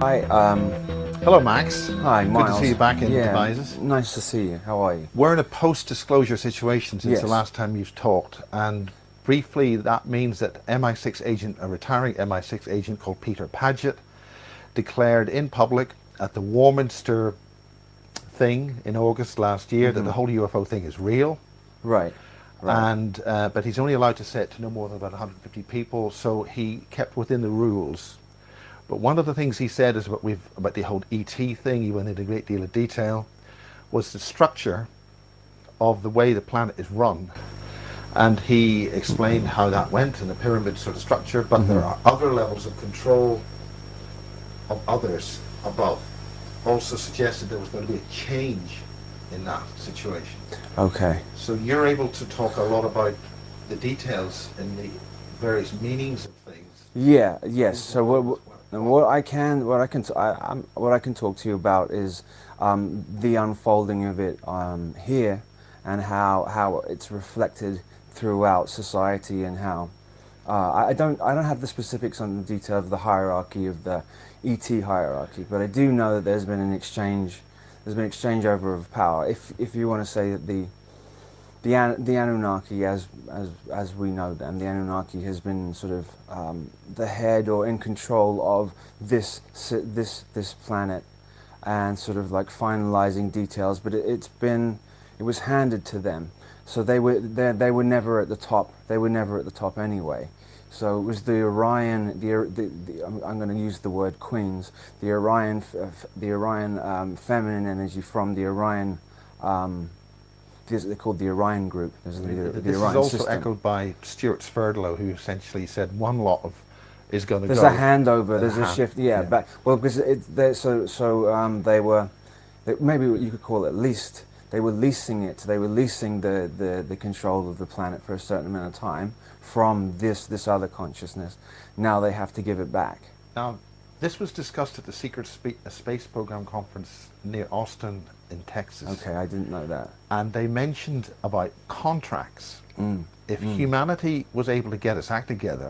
Hi, Hello, Max. hi, Good to see Miles. you back in Yeah, Devizes. nice to see you. How are you? We're in a post-disclosure situation since the Yes. last time you've talked, and briefly, that means that MI6 agent, a retiring MI6 agent called Peter Paget, declared in public at the Warminster thing in August last year that the whole UFO thing is real, Right, right. and but he's only allowed to say it to no more than about 150 people, so he kept within the rules. But one of the things he said is about the whole ET thing. He went into a great deal of detail. Was the structure of the way the planet is run, and he explained how that went in a pyramid sort of structure. But there are other levels of control of others above. Also suggested there was going to be a change in that situation. Okay. So you're able to talk a lot about the details and the various meanings of things. Yeah, yes. So what I can talk to you about is the unfolding of it here, and how it's reflected throughout society, and how I don't have the specifics on the detail of the hierarchy of the ET hierarchy, but I do know that there's been an exchange. There's been exchangeover of power. If you want to say that the Anunnaki, as we know them, the Anunnaki has been sort of the head or in control of this planet, and sort of like finalizing details. But it was handed to them, so they were never at the top. They were never at the top anyway. So it was the Orion. I'm going to use the word queens. The Orion, feminine energy from the Orion. They're called the Orion group. There's the This is Orion also system. echoed by Stuart Sverdlow, who essentially said one lot of is going to There's go. a handover. There's a hand- shift. Yeah, back. Well, because they were. Maybe you could call it leased. They were leasing it. They were leasing the control of the planet for a certain amount of time from this other consciousness. Now they have to give it back. Now, this was discussed at the Secret Space Program conference near Austin in Texas. Okay, I didn't know that. And they mentioned about contracts. Mm. If humanity was able to get its act together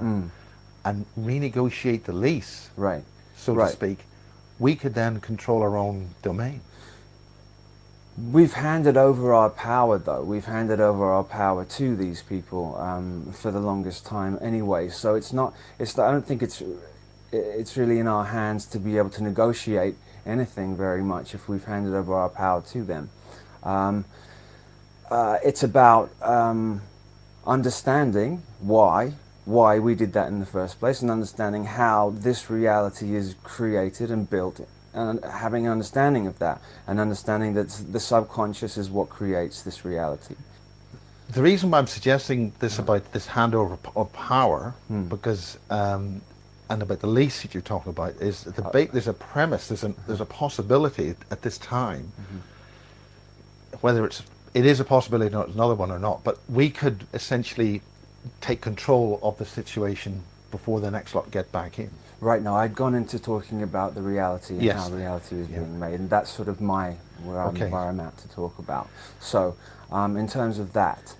and renegotiate the lease, Right. so to Right. speak, we could then control our own domain. We've handed over our power, though. We've handed over our power to these people for the longest time, anyway. So it's not. It's. I don't think it's really in our hands to be able to negotiate anything very much if we've handed over our power to them. It's about understanding why we did that in the first place, and understanding how this reality is created and built, and having an understanding of that, and understanding that the subconscious is what creates this reality. The reason why I'm suggesting this about this handover of power, because and about the lease that you're talking about, is there's a premise, there's a possibility at this time, whether it is a possibility, not another one or not, but we could essentially take control of the situation before the next lot get back in. Right now, I'd gone into talking about the reality and Yes. how reality is Yeah. being made, and that's sort of where Okay. I'm at to talk about. So, in terms of that,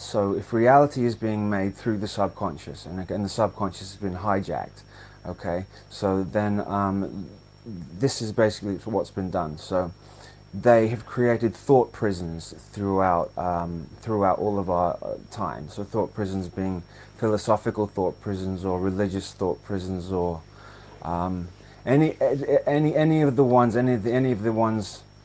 so if reality is being made through the subconscious, and again the subconscious has been hijacked, okay, so then this is basically what's been done. So they have created thought prisons throughout all of our time. So thought prisons being philosophical thought prisons, or religious thought prisons, or any of the ones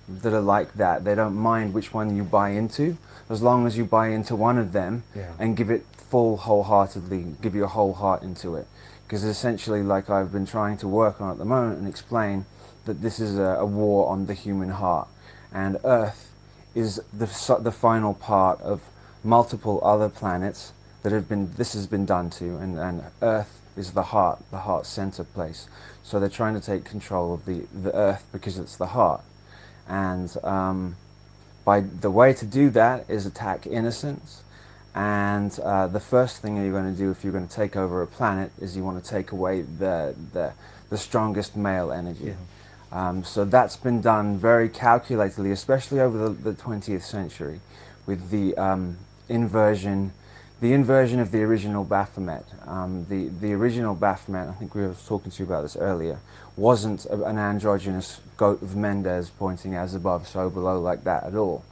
that are like that. They don't mind which one you buy into, as long as you buy into one of them. Yeah. And give it wholeheartedly, give your whole heart into it. Because essentially, like I've been trying to work on at the moment and explain, that this is a war on the human heart, and Earth is the final part of multiple other planets that this has been done to, and Earth is the heart center place. So they're trying to take control of the Earth because it's the heart, and by the way to do that is attack innocence. And the first thing you're going to do if you're going to take over a planet is you want to take away the strongest male energy. Yeah. So that's been done very calculatedly, especially over the 20th century, with the inversion the inversion of the original Baphomet. The original Baphomet, I think we were talking to you about this earlier, wasn't an androgynous goat of Mendes pointing as above, so below like that at all.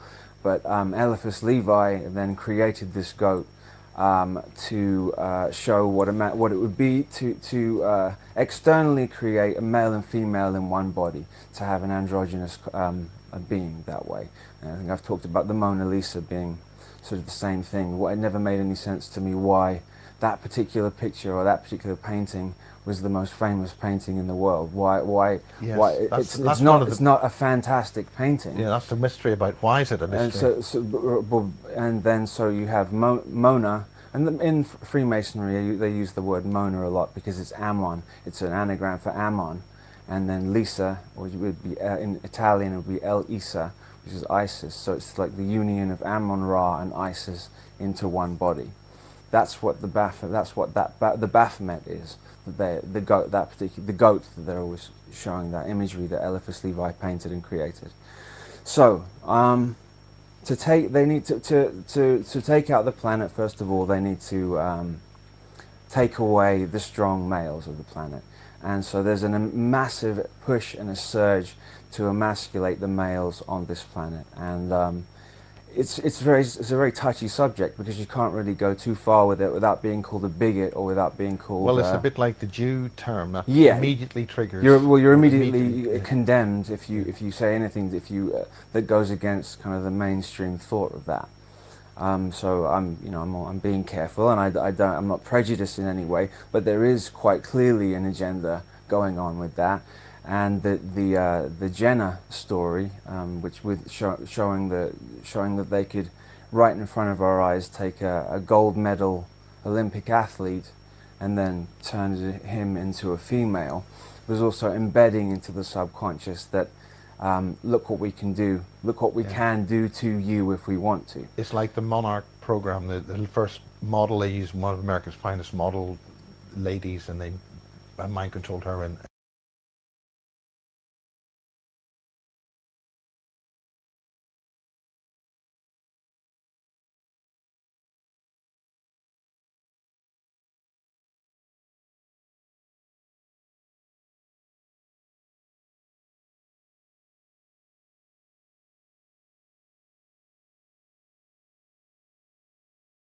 But Eliphas Levi then created this goat to show what it would be to externally create a male and female in one body, to have an androgynous being that way. And I think I've talked about the Mona Lisa being sort of the same thing. It never made any sense to me why that particular picture or that particular painting was the most famous painting in the world. Why? Yes, Why? that's It's one of It's the- not a fantastic painting. Yeah, that's the mystery about why is it a mystery. And then so you have Mona, and in Freemasonry they use the word Mona a lot because it's Ammon. It's an anagram for Ammon, and then Lisa, or it would be in Italian it would be El Isa, which is Isis. So it's like the union of Ammon Ra and Isis into one body. That's what the Baphomet is. The goat that they're always showing, that imagery that Eliphas Levi painted and created. So to take out the planet, first of all, they need to take away the strong males of the planet. And so there's a massive push and a surge to emasculate the males on this planet. And it's a very touchy subject because you can't really go too far with it without being called a bigot or without being called... Well, it's a bit like the Jew term that yeah, immediately triggers... You're immediately condemned if you say anything that goes against kind of the mainstream thought of that. So I'm being careful, and I'm not prejudiced in any way, but there is quite clearly an agenda going on with that, and the Jenner story, which showing that they could, right in front of our eyes, take a gold medal Olympic athlete and then turn him into a female, was also embedding into the subconscious that look what we can do, look what we can do to you if we want to. It's like the Monarch program, the first model they used, one of America's finest model ladies, and they mind controlled her and